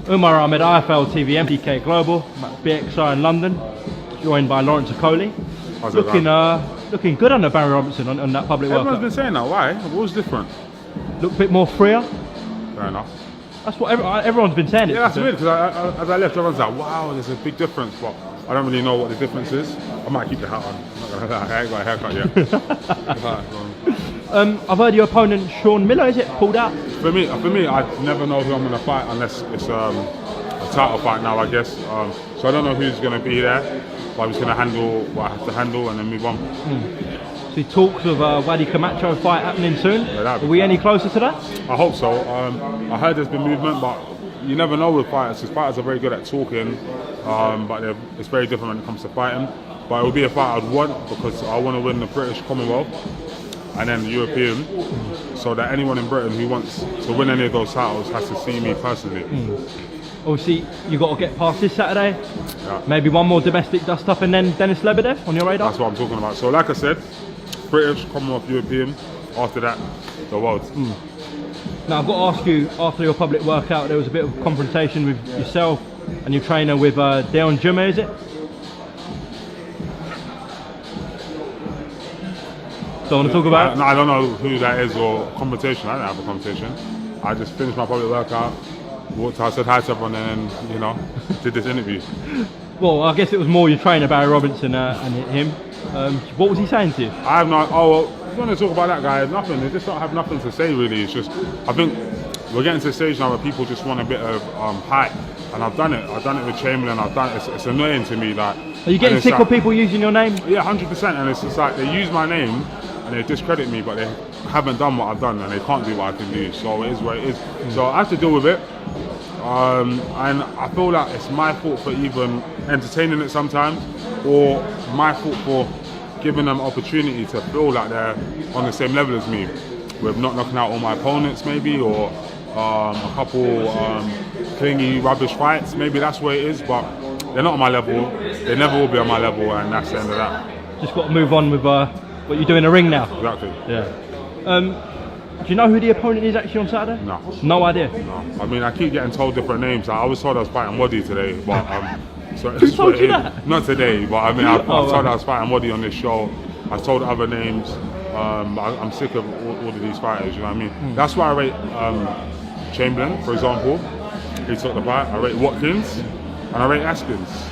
Umar Ahmed, IFL TV, MPK Global. I'm at BXI in London, joined by Lawrence Okolie. Looking good under Barry Robinson on that public workout. Everyone's been saying that. Why? What was different? Look a bit more freer. Fair enough. That's what everyone's been saying. Yeah, that's weird because as I left, everyone's like, "Wow, there's a big difference," but I don't really know what the difference is. I might keep the hat on. I'm not gonna lie, I ain't got a haircut yet. I've heard your opponent Sean Miller, is it, pulled out? For me, I never know who I'm gonna fight unless it's a title fight now, I guess. So I don't know who's gonna be there, but I'm just gonna handle what I have to handle and then move on. So talks of WADI Camacho fight happening soon. Yeah, Are we any closer to that? I hope so. I heard there's been movement, but you never know with fighters, because fighters are very good at talking, but it's very different when it comes to fighting. But it will be a fight I'd want, because I want to win the British Commonwealth and then the European, so that anyone in Britain who wants to win any of those titles has to see me personally. Obviously, you've got to get past this Saturday. Yeah. Maybe one more domestic dust up and then Dennis Lebedev on your radar? That's what I'm talking about. So like I said, British, Commonwealth, European, after that, the world. Now I've got to ask you, after your public workout, there was a bit of confrontation with yourself and your trainer with DEION JUMAH, is it? Don't want to talk about it? No, I don't know who that is or confrontation. I didn't have a confrontation. I just finished my public workout, walked out, said hi to everyone, and then, did this interview. Well, I guess it was more your trainer, Barry Robinson, and him. What was he saying to you? I have no. Oh well, if you want to talk about that guy, nothing. They just don't have nothing to say really. It's just, I think we're getting to a stage now where people just want a bit of hype, and I've done it. I've done it with Chamberlain. I've done it. It's annoying to me that. Are you getting sick of people using your name? Yeah, 100%. And it's just like they use my name and they discredit me, but they haven't done what I've done, and they can't do what I can do. So it is what it is. So I have to deal with it. And I feel like it's my fault for even entertaining it sometimes, or my fault for giving them opportunity to feel like they're on the same level as me, with not knocking out all my opponents maybe, or a couple clingy rubbish fights. Maybe that's where it is, but they're not on my level. They never will be on my level, and that's the end of that. Just got to move on with what you do in the ring now. Exactly. Yeah. Do you know who the opponent is actually on Saturday? No. No idea? No. I mean, I keep getting told different names. I was told I was fighting WADI today, but so who told you that? Not today, but I mean, I was told I was fighting WADI on this show. I was told other names. I'm sick of all of these fighters. You know what I mean? That's why I rate Chamberlain, for example. He took the fight. I rate Watkins, and I rate Askins.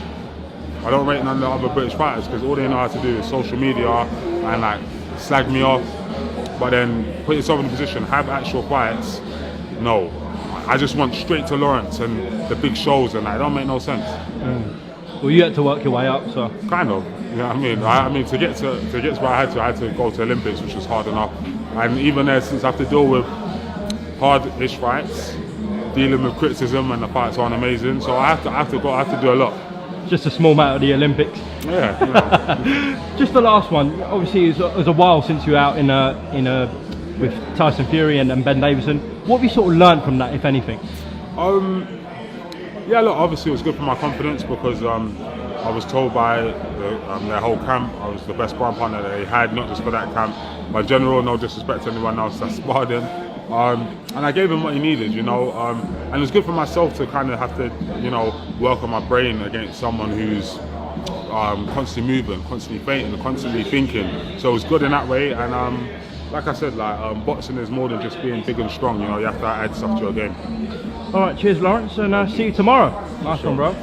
I don't rate none of the other British fighters because all they know how to do is social media and like slag me off. But then put yourself in a position, have actual fights. No, I just want straight to Lawrence and the big shows, and that don't make no sense. Well, you had to work your way up, so kind of. You know what I mean? I mean to get to where I had to go to Olympics, which was hard enough. And even there, since I have to deal with hard-ish fights, dealing with criticism, and the fights aren't amazing, so I have to do a lot. Just a small matter of the Olympics. Yeah. You know. Just the last one. Obviously, it was a while since you were out with Tyson Fury and Ben Davison. What have you sort of learned from that, if anything? Yeah, look, obviously it was good for my confidence because I was told by their whole camp I was the best sparring partner that they had, not just for that camp, but in general, no disrespect to anyone else that sparred him. And I gave him what he needed, and it was good for myself to kind of have to, work on my brain against someone who's constantly moving, constantly fainting, constantly thinking. So it was good in that way, and like I said, boxing is more than just being big and strong. You have to add stuff to your game. All right, cheers, Lawrence, and see you tomorrow. Nice one, bro.